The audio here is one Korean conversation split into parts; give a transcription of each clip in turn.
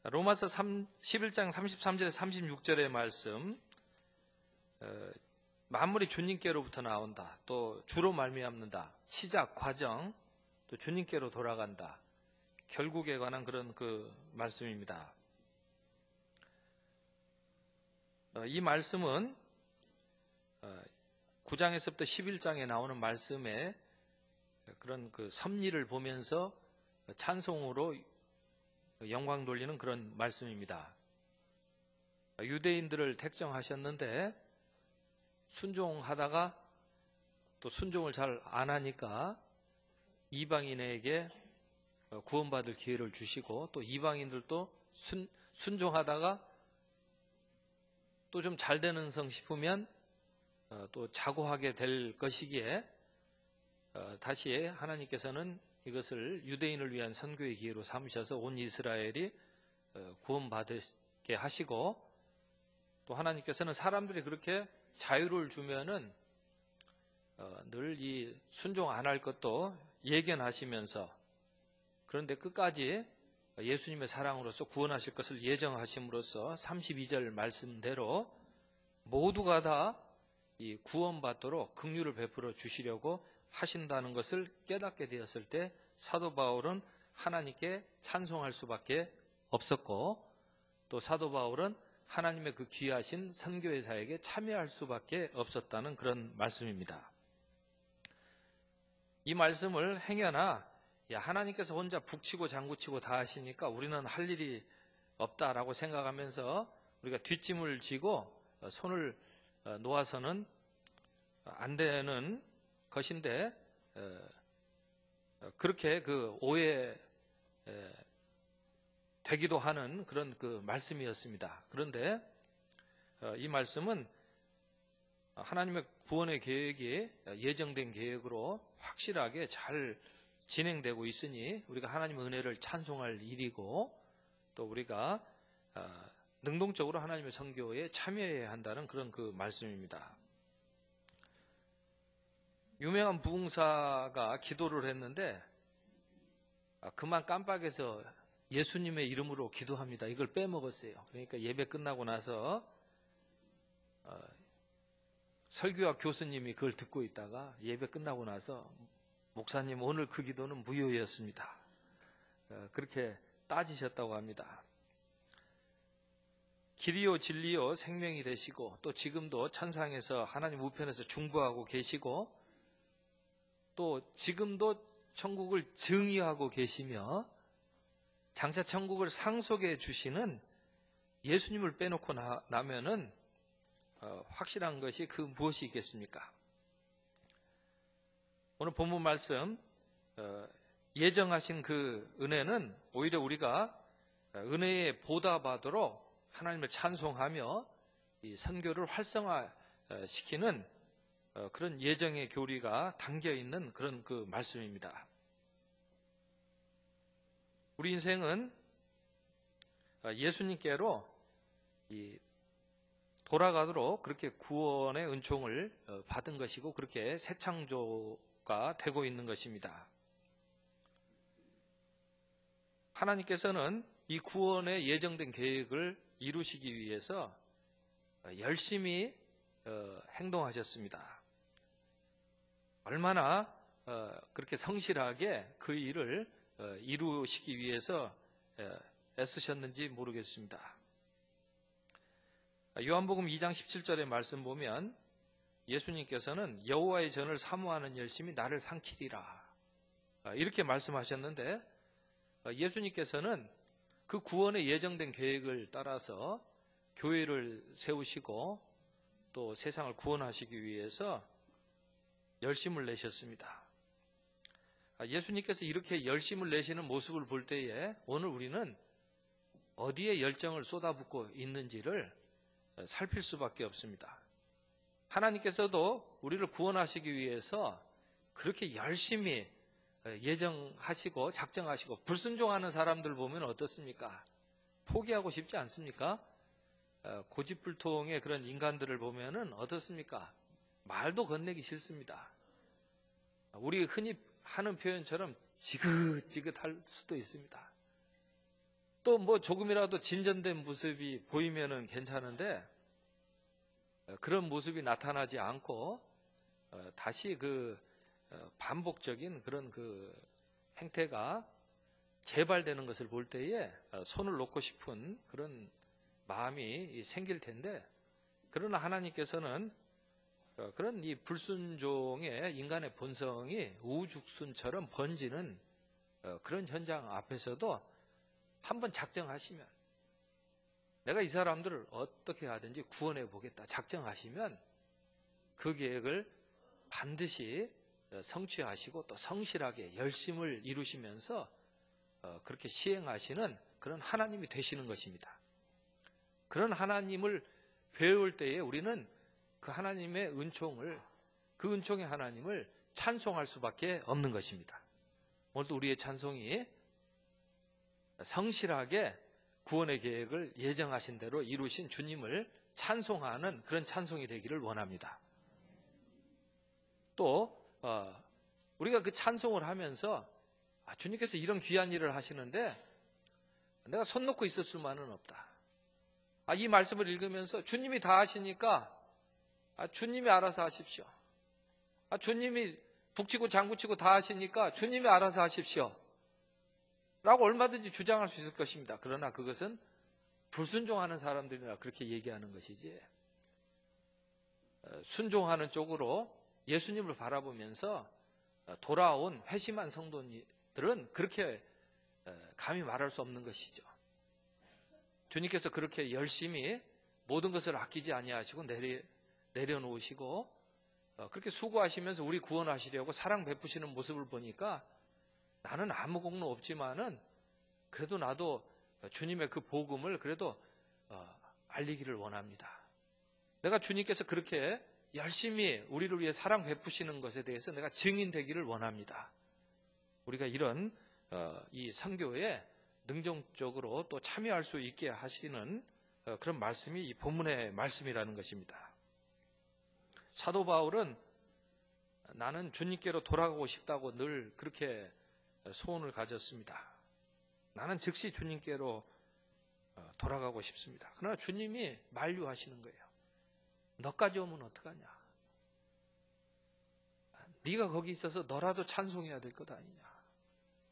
로마서 11장 33절에 36절의 말씀, 만물이 주님께로부터 나온다. 또 주로 말미암는다. 시작, 과정, 또 주님께로 돌아간다. 결국에 관한 그런 그 말씀입니다. 이 말씀은 9장에서부터 11장에 나오는 말씀에 그런 그 섭리를 보면서 찬송으로 영광 돌리는 그런 말씀입니다. 유대인들을 택정하셨는데 순종하다가 또 순종을 잘 안 하니까 이방인에게 구원받을 기회를 주시고, 또 이방인들도 순종하다가 또 좀 잘 되는 성 싶으면 또 자고하게 될 것이기에 다시 하나님께서는 이것을 유대인을 위한 선교의 기회로 삼으셔서 온 이스라엘이 구원받게 하시고, 또 하나님께서는 사람들이 그렇게 자유를 주면은 늘 이 순종 안 할 것도 예견하시면서, 그런데 끝까지 예수님의 사랑으로서 구원하실 것을 예정하심으로써 32절 말씀대로 모두가 다 이 구원받도록 긍휼을 베풀어 주시려고 하신다는 것을 깨닫게 되었을 때 사도 바울은 하나님께 찬송할 수밖에 없었고, 또 사도 바울은 하나님의 그 귀하신 선교의 사역에 참여할 수밖에 없었다는 그런 말씀입니다. 이 말씀을 행여나 하나님께서 혼자 북치고 장구치고 다 하시니까 우리는 할 일이 없다라고 생각하면서 우리가 뒷짐을 지고 손을 놓아서는 안 되는 것인데, 그렇게 그 오해 되기도 하는 그런 그 말씀이었습니다. 그런데 이 말씀은 하나님의 구원의 계획이 예정된 계획으로 확실하게 잘 진행되고 있으니 우리가 하나님의 은혜를 찬송할 일이고, 또 우리가 능동적으로 하나님의 선교에 참여해야 한다는 그런 그 말씀입니다. 유명한 부흥사가 기도를 했는데 그만 깜빡해서 예수님의 이름으로 기도합니다. 이걸 빼먹었어요. 그러니까 예배 끝나고 나서 설교학 교수님이 그걸 듣고 있다가 예배 끝나고 나서 목사님, 오늘 그 기도는 무효였습니다. 그렇게 따지셨다고 합니다. 길이요 진리요 생명이 되시고, 또 지금도 천상에서 하나님 우편에서 중보하고 계시고, 또 지금도 천국을 증의하고 계시며 장차 천국을 상속해 주시는 예수님을 빼놓고 나면은 확실한 것이 그 무엇이 있겠습니까? 오늘 본문 말씀, 예정하신 그 은혜는 오히려 우리가 은혜에 보답하도록 하나님을 찬송하며 이 선교를 활성화시키는 그런 예정의 교리가 담겨 있는 그런 그 말씀입니다. 우리 인생은 예수님께로 돌아가도록 그렇게 구원의 은총을 받은 것이고, 그렇게 새 창조가 되고 있는 것입니다. 하나님께서는 이 구원의 예정된 계획을 이루시기 위해서 열심히 행동하셨습니다. 얼마나 그렇게 성실하게 그 일을 이루시기 위해서 애쓰셨는지 모르겠습니다. 요한복음 2장 17절의 말씀 보면 예수님께서는 여호와의 전을 사모하는 열심이 나를 삼키리라, 이렇게 말씀하셨는데, 예수님께서는 그 구원의 예정된 계획을 따라서 교회를 세우시고 또 세상을 구원하시기 위해서 열심을 내셨습니다. 예수님께서 이렇게 열심을 내시는 모습을 볼 때에 오늘 우리는 어디에 열정을 쏟아붓고 있는지를 살필 수밖에 없습니다. 하나님께서도 우리를 구원하시기 위해서 그렇게 열심히 예정하시고 작정하시고, 불순종하는 사람들 보면 어떻습니까? 포기하고 싶지 않습니까? 고집불통의 그런 인간들을 보면은 어떻습니까? 말도 건네기 싫습니다. 우리 흔히 하는 표현처럼 지긋지긋할 수도 있습니다. 또 뭐 조금이라도 진전된 모습이 보이면은 괜찮은데 그런 모습이 나타나지 않고 다시 그 반복적인 그런 그 행태가 재발되는 것을 볼 때에 손을 놓고 싶은 그런 마음이 생길 텐데, 그러나 하나님께서는 그런 이 불순종의 인간의 본성이 우죽순처럼 번지는 그런 현장 앞에서도 한번 작정하시면, 내가 이 사람들을 어떻게 하든지 구원해 보겠다 작정하시면 그 계획을 반드시 성취하시고 또 성실하게 열심을 이루시면서 그렇게 시행하시는 그런 하나님이 되시는 것입니다. 그런 하나님을 배울 때에 우리는 그 하나님의 은총을, 그 은총의 하나님을 찬송할 수밖에 없는 것입니다. 오늘도 우리의 찬송이 성실하게 구원의 계획을 예정하신 대로 이루신 주님을 찬송하는 그런 찬송이 되기를 원합니다. 또 우리가 그 찬송을 하면서 주님께서 이런 귀한 일을 하시는데 내가 손 놓고 있을 수만은 없다. 이 말씀을 읽으면서 주님이 다 하시니까 주님이 알아서 하십시오. 주님이 북치고 장구치고 다 하시니까 주님이 알아서 하십시오. 라고 얼마든지 주장할 수 있을 것입니다. 그러나 그것은 불순종하는 사람들이라 그렇게 얘기하는 것이지, 순종하는 쪽으로 예수님을 바라보면서 돌아온 회심한 성도들은 그렇게 감히 말할 수 없는 것이죠. 주님께서 그렇게 열심히 모든 것을 아끼지 아니하시고 내려놓으시고 그렇게 수고하시면서 우리 구원하시려고 사랑 베푸시는 모습을 보니까 나는 아무 공로 없지만은 그래도 나도 주님의 그 복음을 그래도 알리기를 원합니다. 내가 주님께서 그렇게 열심히 우리를 위해 사랑 베푸시는 것에 대해서 내가 증인되기를 원합니다. 우리가 이런 이 선교에 능동적으로 또 참여할 수 있게 하시는 그런 말씀이 이 본문의 말씀이라는 것입니다. 사도 바울은 나는 주님께로 돌아가고 싶다고 늘 그렇게 소원을 가졌습니다. 나는 즉시 주님께로 돌아가고 싶습니다. 그러나 주님이 만류하시는 거예요. 너까지 오면 어떡하냐? 네가 거기 있어서 너라도 찬송해야 될 것 아니냐?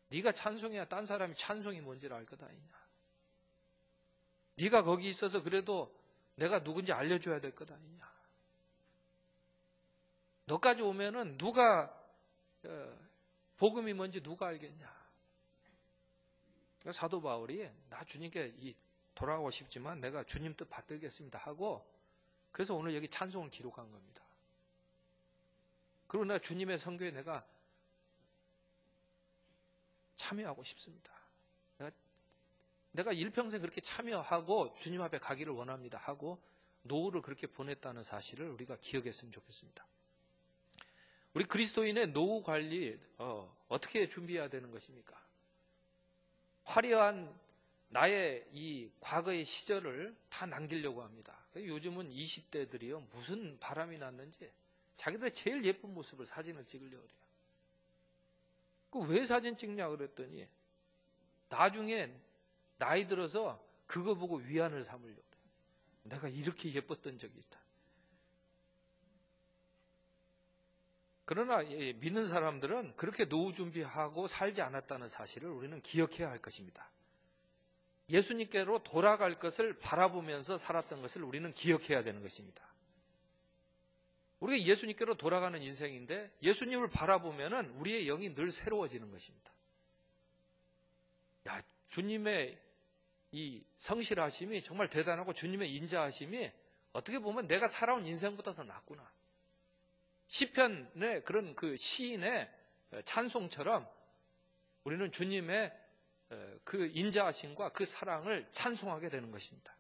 네가 찬송해야 딴 사람이 찬송이 뭔지를 알 것 아니냐? 네가 거기 있어서 그래도 내가 누군지 알려줘야 될 것 아니냐? 너까지 오면은 누가 복음이 뭔지 누가 알겠냐? 사도 바울이 나 주님께 돌아가고 싶지만 내가 주님 뜻 받들겠습니다 하고, 그래서 오늘 여기 찬송을 기록한 겁니다. 그리고 내가 주님의 선교에 내가 참여하고 싶습니다. 내가 일평생 그렇게 참여하고 주님 앞에 가기를 원합니다 하고 노후를 그렇게 보냈다는 사실을 우리가 기억했으면 좋겠습니다. 우리 그리스도인의 노후 관리 어떻게 준비해야 되는 것입니까? 화려한 나의 이 과거의 시절을 다 남기려고 합니다. 요즘은 20대들이요 무슨 바람이 났는지 자기들 제일 예쁜 모습을 사진을 찍으려고 그래요. 왜 사진 찍냐 그랬더니 나중에 나이 들어서 그거 보고 위안을 삼으려고 그래요. 내가 이렇게 예뻤던 적이 있다. 그러나 믿는 사람들은 그렇게 노후 준비하고 살지 않았다는 사실을 우리는 기억해야 할 것입니다. 예수님께로 돌아갈 것을 바라보면서 살았던 것을 우리는 기억해야 되는 것입니다. 우리가 예수님께로 돌아가는 인생인데 예수님을 바라보면은 우리의 영이 늘 새로워지는 것입니다. 주님의 이 성실하심이 정말 대단하고 주님의 인자하심이 어떻게 보면 내가 살아온 인생보다 더 낫구나. 시편의 그런 그 시인의 찬송처럼 우리는 주님의 그 인자하심과 그 사랑을 찬송하게 되는 것입니다.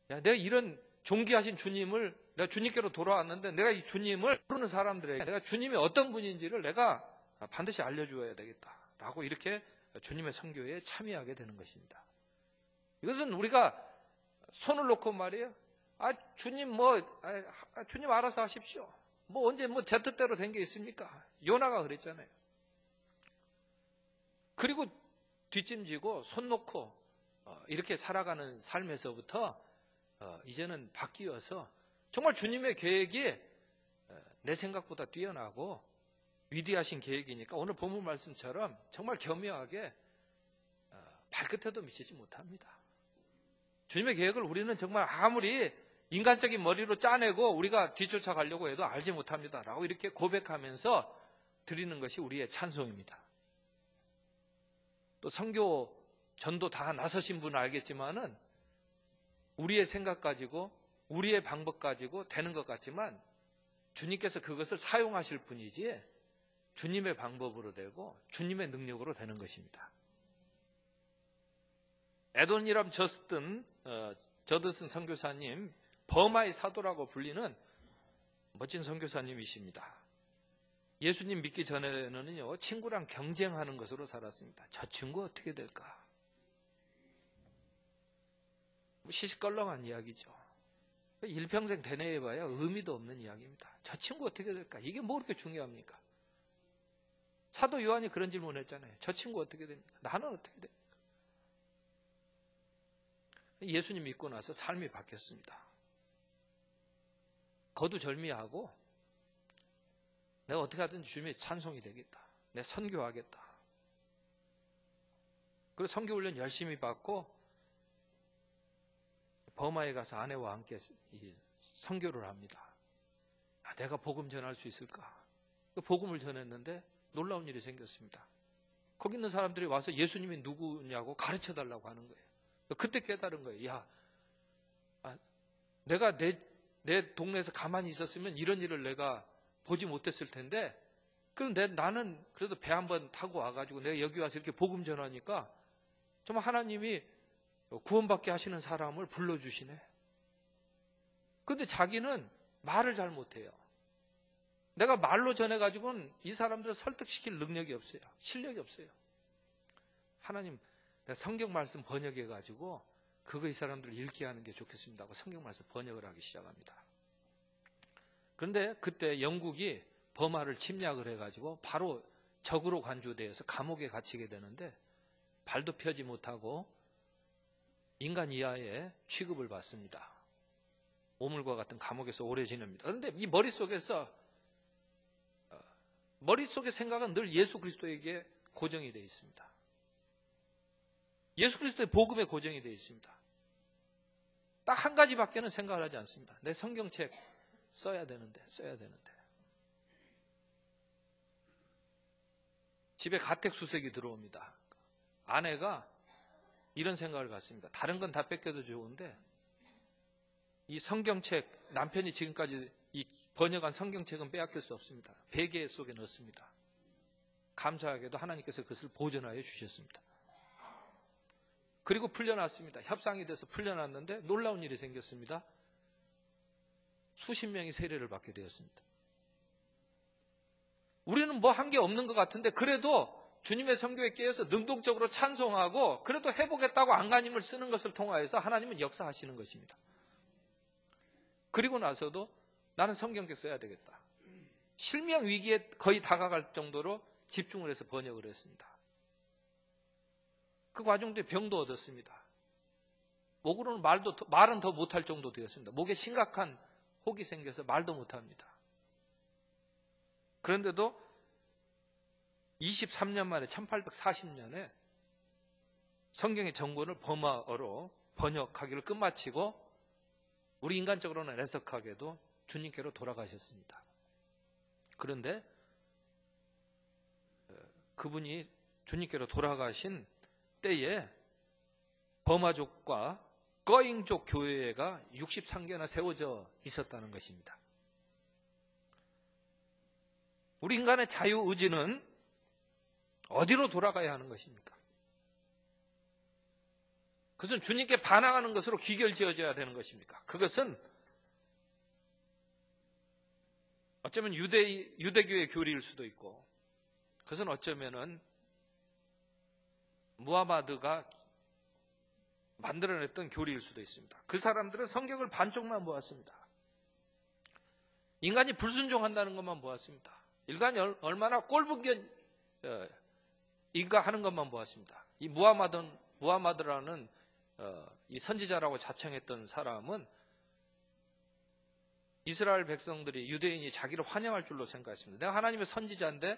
내가 이런 존귀하신 주님을, 내가 주님께로 돌아왔는데 내가 이 주님을 모르는 사람들에게 내가 주님이 어떤 분인지를 내가 반드시 알려주어야 되겠다라고 이렇게 주님의 선교에 참여하게 되는 것입니다. 이것은 우리가 손을 놓고 말이에요. 주님 주님 알아서 하십시오. 언제 제 뜻대로 된 게 있습니까? 요나가 그랬잖아요. 그리고 뒷짐지고 손 놓고 이렇게 살아가는 삶에서부터 이제는 바뀌어서 정말 주님의 계획이 내 생각보다 뛰어나고 위대하신 계획이니까 오늘 본문 말씀처럼 정말 교묘하게 발끝에도 미치지 못합니다. 주님의 계획을 우리는 정말 아무리 인간적인 머리로 짜내고 우리가 뒤쫓아가려고 해도 알지 못합니다. 라고 이렇게 고백하면서 드리는 것이 우리의 찬송입니다. 또 선교, 전도 다 나서신 분은 알겠지만은 우리의 생각 가지고 우리의 방법 가지고 되는 것 같지만 주님께서 그것을 사용하실 뿐이지 주님의 방법으로 되고 주님의 능력으로 되는 것입니다. 에도니람 저드슨 선교사님, 버마의 사도라고 불리는 멋진 선교사님이십니다. 예수님 믿기 전에는요, 친구랑 경쟁하는 것으로 살았습니다. 저 친구 어떻게 될까? 시시껄렁한 이야기죠. 일평생 되뇌어봐야 의미도 없는 이야기입니다. 저 친구 어떻게 될까? 이게 뭐 그렇게 중요합니까? 사도 요한이 그런 질문을 했잖아요. 저 친구 어떻게 됩니까? 나는 어떻게 됩니까? 예수님 믿고 나서 삶이 바뀌었습니다. 거두절미하고 내가 어떻게 하든지 주님의 찬송이 되겠다. 내가 선교하겠다. 그리고 선교훈련 열심히 받고 버마에 가서 아내와 함께 선교를 합니다. 내가 복음 전할 수 있을까? 그 복음을 전했는데 놀라운 일이 생겼습니다. 거기 있는 사람들이 와서 예수님이 누구냐고 가르쳐달라고 하는 거예요. 그때 깨달은 거예요. 야, 내가 내 동네에서 가만히 있었으면 이런 일을 내가 보지 못했을 텐데, 그럼 나는 그래도 배 한번 타고 와가지고 내가 여기 와서 이렇게 복음 전하니까 정말 하나님이 구원받게 하시는 사람을 불러주시네. 근데 자기는 말을 잘 못해요. 내가 말로 전해가지고는 이 사람들을 설득시킬 능력이 없어요. 실력이 없어요. 하나님, 내가 성경 말씀 번역해가지고 그거 이 사람들을 읽게 하는 게 좋겠습니다 하고 성경 말씀 번역을 하기 시작합니다. 그런데 그때 영국이 버마를 침략을 해가지고 바로 적으로 간주되어서 감옥에 갇히게 되는데 발도 펴지 못하고 인간 이하의 취급을 받습니다. 오물과 같은 감옥에서 오래 지냅니다. 그런데 이 머릿속의 생각은 늘 예수 그리스도에게 고정이 되어 있습니다. 예수 그리스도의 복음에 고정이 되어 있습니다. 딱 한 가지밖에는 생각을 하지 않습니다. 내 성경책 써야 되는데. 집에 가택수색이 들어옵니다. 아내가 이런 생각을 갖습니다. 다른 건 다 뺏겨도 좋은데 이 성경책, 남편이 지금까지 이 번역한 성경책은 빼앗길 수 없습니다. 베개 속에 넣습니다. 감사하게도 하나님께서 그것을 보존하여 주셨습니다. 그리고 풀려났습니다. 협상이 돼서 풀려났는데 놀라운 일이 생겼습니다. 수십 명이 세례를 받게 되었습니다. 우리는 뭐 한 게 없는 것 같은데 그래도 주님의 선교에 끼어서 능동적으로 찬송하고 그래도 해보겠다고 안간힘을 쓰는 것을 통하여서 하나님은 역사하시는 것입니다. 그리고 나서도 나는 성경책 써야 되겠다. 실명 위기에 거의 다가갈 정도로 집중을 해서 번역을 했습니다. 그 과정도 병도 얻었습니다. 목으로는 말은 더 못할 정도 되었습니다. 목에 심각한 혹이 생겨서 말도 못합니다. 그런데도 23년 만에 1840년에 성경의 전권을 버마어로 번역하기를 끝마치고 우리 인간적으로는 애석하게도 주님께로 돌아가셨습니다. 그런데 그분이 주님께로 돌아가신 때에 버마족과 꺼잉족 교회가 63개나 세워져 있었다는 것입니다. 우리 인간의 자유의지는 어디로 돌아가야 하는 것입니까? 그것은 주님께 반항하는 것으로 귀결지어져야 되는 것입니까? 그것은 어쩌면 유대교의 교리일 수도 있고 그것은 어쩌면은 무하마드가 만들어냈던 교리일 수도 있습니다. 그 사람들은 성경을 반쪽만 보았습니다. 인간이 불순종한다는 것만 보았습니다. 인간이 얼마나 꼴불견 인가하는 것만 보았습니다. 이 무하마드라는 이 선지자라고 자청했던 사람은 이스라엘 백성들이, 유대인이 자기를 환영할 줄로 생각했습니다. 내가 하나님의 선지자인데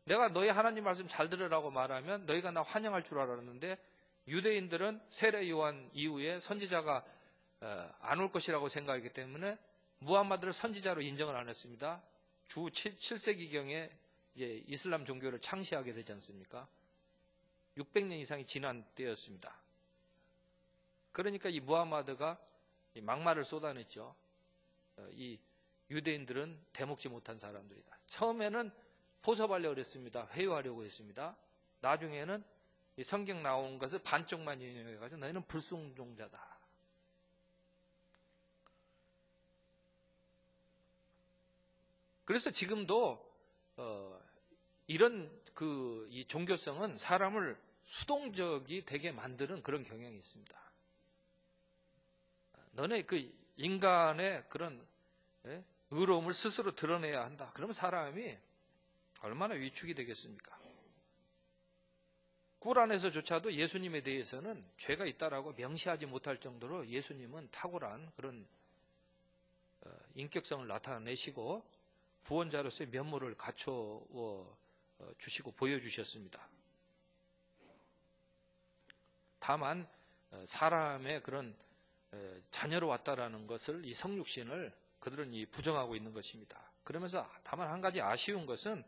내가 너희 하나님 말씀 잘 들으라고 말하면 너희가 나 환영할 줄 알았는데, 유대인들은 세례 요한 이후에 선지자가 안 올 것이라고 생각했기 때문에 무함마드를 선지자로 인정을 안 했습니다. 주 7세기경에 이제 이슬람 종교를 창시하게 되지 않습니까? 600년 이상이 지난 때였습니다. 그러니까 이 무함마드가 막말을 쏟아냈죠. 이 유대인들은 대먹지 못한 사람들이다. 처음에는 포섭하려고 그랬습니다. 회유하려고 했습니다. 나중에는 이 성경 나온 것을 반쪽만 인용해가지고 너희는 불순종자다. 그래서 지금도 이런 이 종교성은 사람을 수동적이 되게 만드는 그런 경향이 있습니다. 너네 그 인간의 그런 의로움을 스스로 드러내야 한다. 그러면 사람이 얼마나 위축이 되겠습니까? 꿀 안에서조차도 예수님에 대해서는 죄가 있다라고 명시하지 못할 정도로 예수님은 탁월한 그런 인격성을 나타내시고 구원자로서의 면모를 갖춰 주시고 보여주셨습니다. 다만 사람의 그런 자녀로 왔다라는 것을, 이 성육신을 그들은 부정하고 있는 것입니다. 그러면서 다만 한 가지 아쉬운 것은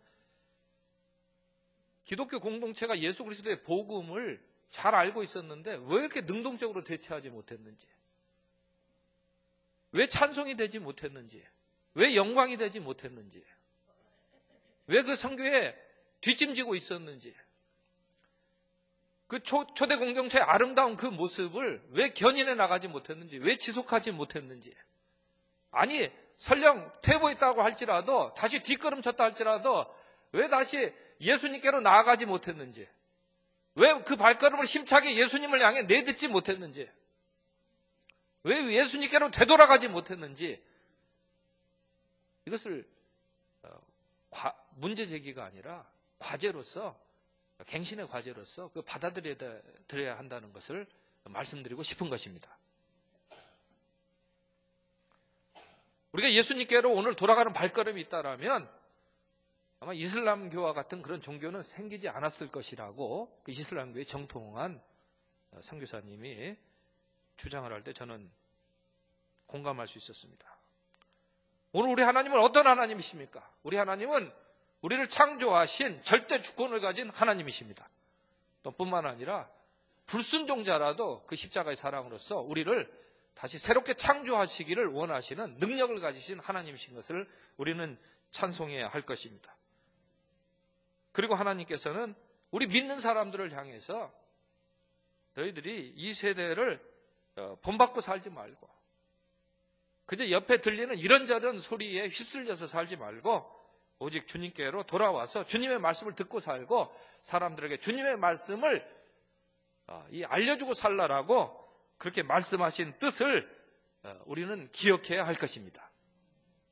기독교 공동체가 예수 그리스도의 복음을 잘 알고 있었는데 왜 이렇게 능동적으로 대처하지 못했는지, 왜 찬송이 되지 못했는지, 왜 영광이 되지 못했는지, 왜 그 선교에 뒷짐지고 있었는지, 그 초대 공동체의 아름다운 그 모습을 왜 견인해 나가지 못했는지, 왜 지속하지 못했는지. 아니 설령 퇴보했다고 할지라도, 다시 뒷걸음쳤다 할지라도 왜 다시 예수님께로 나아가지 못했는지, 왜 그 발걸음을 힘차게 예수님을 향해 내딛지 못했는지, 왜 예수님께로 되돌아가지 못했는지, 이것을 문제 제기가 아니라 과제로서, 갱신의 과제로서 그 받아들여야 한다는 것을 말씀드리고 싶은 것입니다. 우리가 예수님께로 오늘 돌아가는 발걸음이 있다라면 아마 이슬람교와 같은 그런 종교는 생기지 않았을 것이라고 그 이슬람교의 정통한 선교사님이 주장을 할 때 저는 공감할 수 있었습니다. 오늘 우리 하나님은 어떤 하나님이십니까? 우리 하나님은 우리를 창조하신 절대 주권을 가진 하나님이십니다. 또 뿐만 아니라 불순종자라도 그 십자가의 사랑으로서 우리를 다시 새롭게 창조하시기를 원하시는 능력을 가지신 하나님이신 것을 우리는 찬송해야 할 것입니다. 그리고 하나님께서는 우리 믿는 사람들을 향해서 너희들이 이 세대를 본받고 살지 말고, 그저 옆에 들리는 이런저런 소리에 휩쓸려서 살지 말고 오직 주님께로 돌아와서 주님의 말씀을 듣고 살고 사람들에게 주님의 말씀을 알려주고 살라라고 그렇게 말씀하신 뜻을 우리는 기억해야 할 것입니다.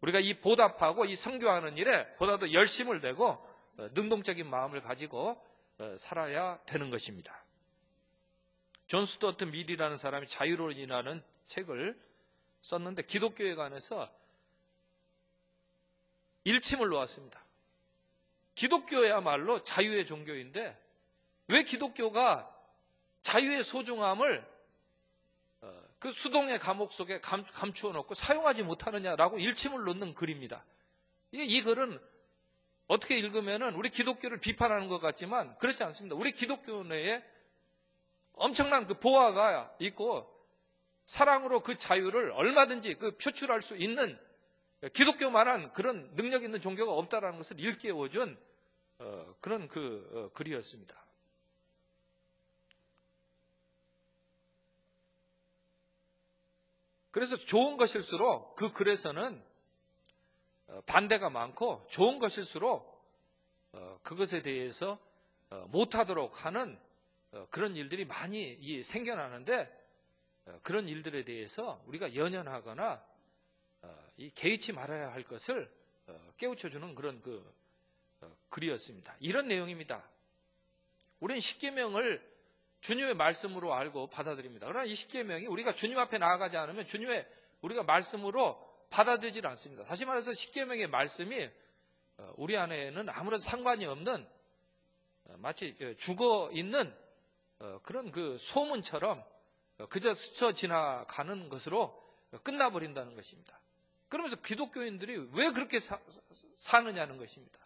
우리가 이 보답하고 이 선교하는 일에 보다도 열심을 내고 능동적인 마음을 가지고 살아야 되는 것입니다. 존 스튜어트 밀이라는 사람이 자유론이라는 책을 썼는데 기독교에 관해서 일침을 놓았습니다. 기독교야말로 자유의 종교인데 왜 기독교가 자유의 소중함을 그 수동의 감옥 속에 감추어 놓고 사용하지 못하느냐라고 일침을 놓는 글입니다. 이 글은 어떻게 읽으면은 우리 기독교를 비판하는 것 같지만 그렇지 않습니다. 우리 기독교 내에 엄청난 그 보화가 있고 사랑으로 그 자유를 얼마든지 그 표출할 수 있는 기독교만한 그런 능력 있는 종교가 없다라는 것을 일깨워준 그런 그 글이었습니다. 그래서 좋은 것일수록 그 글에서는 반대가 많고 좋은 것일수록 그것에 대해서 못하도록 하는 그런 일들이 많이 생겨나는데 그런 일들에 대해서 우리가 연연하거나 개의치 말아야 할 것을 깨우쳐주는 그런 글이었습니다. 이런 내용입니다. 우리는 십계명을 주님의 말씀으로 알고 받아들입니다. 그러나 이 십계명이 우리가 주님 앞에 나아가지 않으면 주님의 우리가 말씀으로 받아들이질 않습니다. 다시 말해서 십계명의 말씀이 우리 안에는 아무런 상관이 없는 마치 죽어 있는 그런 그 소문처럼 그저 스쳐 지나가는 것으로 끝나버린다는 것입니다. 그러면서 기독교인들이 왜 그렇게 사느냐는 것입니다.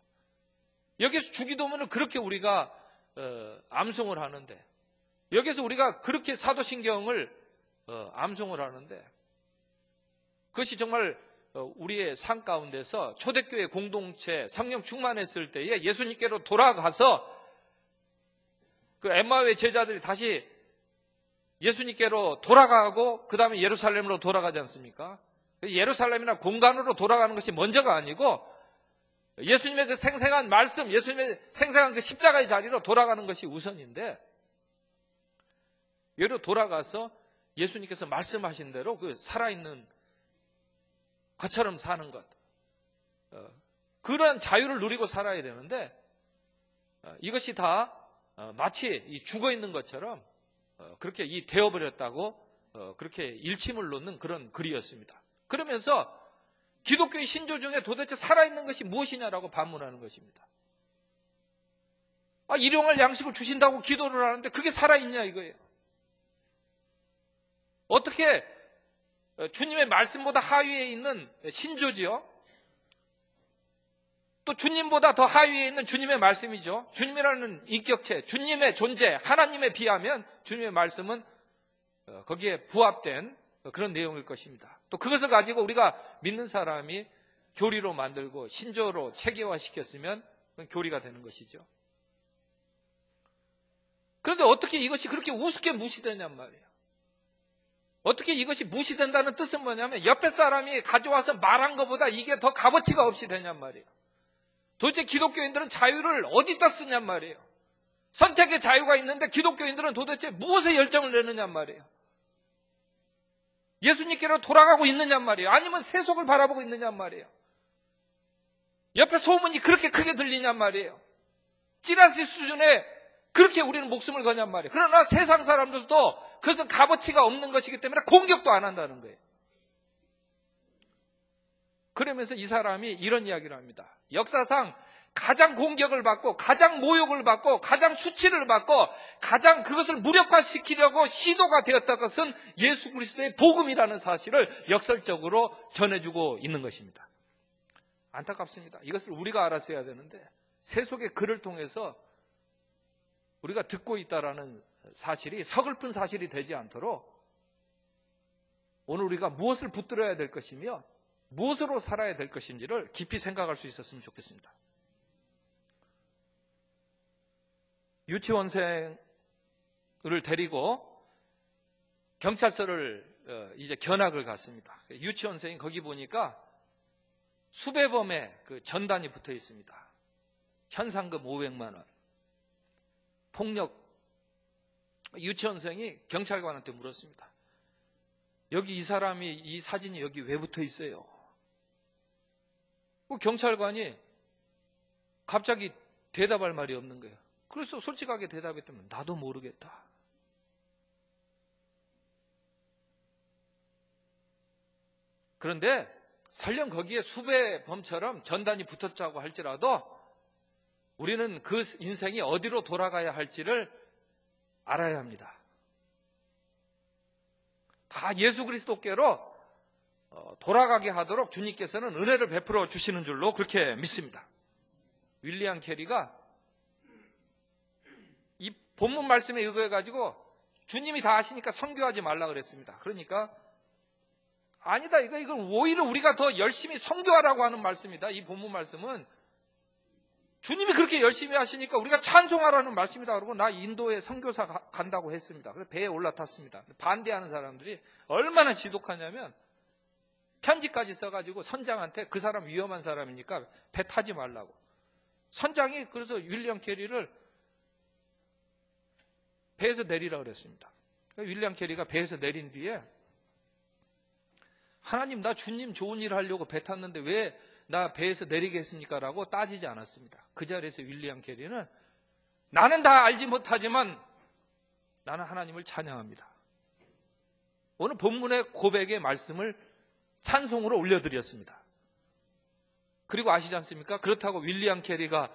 여기서 주기도문을 그렇게 우리가 암송을 하는데, 여기서 우리가 그렇게 사도신경을 암송을 하는데, 그것이 정말 우리의 삶 가운데서 초대교회 공동체 성령 충만했을 때에 예수님께로 돌아가서 그 엠마오의 제자들이 다시 예수님께로 돌아가고 그 다음에 예루살렘으로 돌아가지 않습니까? 예루살렘이나 공간으로 돌아가는 것이 먼저가 아니고 예수님의 그 생생한 말씀, 예수님의 생생한 그 십자가의 자리로 돌아가는 것이 우선인데, 여기로 돌아가서 예수님께서 말씀하신 대로 그 살아있는 것처럼 사는 것, 그러한 자유를 누리고 살아야 되는데, 이것이 다 마치 죽어있는 것처럼 그렇게 되어버렸다고 그렇게 일침을 놓는 그런 글이었습니다. 그러면서 기독교의 신조 중에 도대체 살아있는 것이 무엇이냐라고 반문하는 것입니다. 일용할 양식을 주신다고 기도를 하는데 그게 살아있냐 이거예요. 어떻게 주님의 말씀보다 하위에 있는 신조지요? 또 주님보다 더 하위에 있는 주님의 말씀이죠. 주님이라는 인격체, 주님의 존재, 하나님에 비하면 주님의 말씀은 거기에 부합된 그런 내용일 것입니다. 또 그것을 가지고 우리가 믿는 사람이 교리로 만들고 신조로 체계화시켰으면 그건 교리가 되는 것이죠. 그런데 어떻게 이것이 그렇게 우습게 무시되냔 말이에요. 어떻게 이것이 무시된다는 뜻은 뭐냐면 옆에 사람이 가져와서 말한 것보다 이게 더 값어치가 없이 되냔 말이에요. 도대체 기독교인들은 자유를 어디다 쓰냔 말이에요. 선택의 자유가 있는데 기독교인들은 도대체 무엇에 열정을 내느냔 말이에요. 예수님께로 돌아가고 있느냔 말이에요. 아니면 세속을 바라보고 있느냔 말이에요. 옆에 소문이 그렇게 크게 들리냔 말이에요. 찌라시 수준에 그렇게 우리는 목숨을 거냔 말이에요. 그러나 세상 사람들도 그것은 값어치가 없는 것이기 때문에 공격도 안 한다는 거예요. 그러면서 이 사람이 이런 이야기를 합니다. 역사상 가장 공격을 받고 가장 모욕을 받고 가장 수치를 받고 가장 그것을 무력화시키려고 시도가 되었던 것은 예수 그리스도의 복음이라는 사실을 역설적으로 전해주고 있는 것입니다. 안타깝습니다. 이것을 우리가 알았어야 되는데 세속의 글을 통해서 우리가 듣고 있다라는 사실이 서글픈 사실이 되지 않도록 오늘 우리가 무엇을 붙들어야 될 것이며 무엇으로 살아야 될 것인지를 깊이 생각할 수 있었으면 좋겠습니다. 유치원생을 데리고 경찰서를 이제 견학을 갔습니다. 유치원생이 거기 보니까 수배범의 그 전단이 붙어 있습니다. 현상금 500만 원. 폭력. 유치원생이 경찰관한테 물었습니다. 여기 이 사람이 이 사진이 여기 왜 붙어 있어요? 경찰관이 갑자기 대답할 말이 없는 거예요. 그래서 솔직하게 대답했다면 나도 모르겠다. 그런데 설령 거기에 수배범처럼 전단이 붙었다고 할지라도 우리는 그 인생이 어디로 돌아가야 할지를 알아야 합니다. 다 예수 그리스도께로 돌아가게 하도록 주님께서는 은혜를 베풀어 주시는 줄로 그렇게 믿습니다. 윌리엄 캐리가 이 본문 말씀에 의거해가지고 주님이 다 아시니까 선교하지 말라 그랬습니다. 그러니까 아니다, 이건 오히려 우리가 더 열심히 선교하라고 하는 말씀이다. 이 본문 말씀은 주님이 그렇게 열심히 하시니까 우리가 찬송하라는 말씀이다. 그러고 나 인도에 선교사 간다고 했습니다. 그래서 배에 올라탔습니다. 반대하는 사람들이 얼마나 지독하냐면 편지까지 써가지고 선장한테 그 사람 위험한 사람이니까 배 타지 말라고. 선장이 그래서 윌리엄 캐리를 배에서 내리라고 그랬습니다. 윌리엄 캐리가 배에서 내린 뒤에 하나님, 나 주님 좋은 일 하려고 배 탔는데 왜 나 배에서 내리겠습니까? 라고 따지지 않았습니다. 그 자리에서 윌리엄 캐리는 나는 다 알지 못하지만 나는 하나님을 찬양합니다. 오늘 본문의 고백의 말씀을 찬송으로 올려드렸습니다. 그리고 아시지 않습니까? 그렇다고 윌리엄 캐리가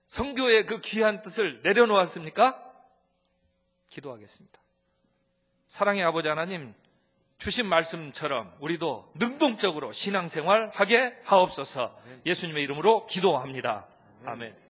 선교의 그 귀한 뜻을 내려놓았습니까? 기도하겠습니다. 사랑의 아버지 하나님, 주신 말씀처럼 우리도 능동적으로 신앙생활 하게 하옵소서. 예수님의 이름으로 기도합니다. 아멘.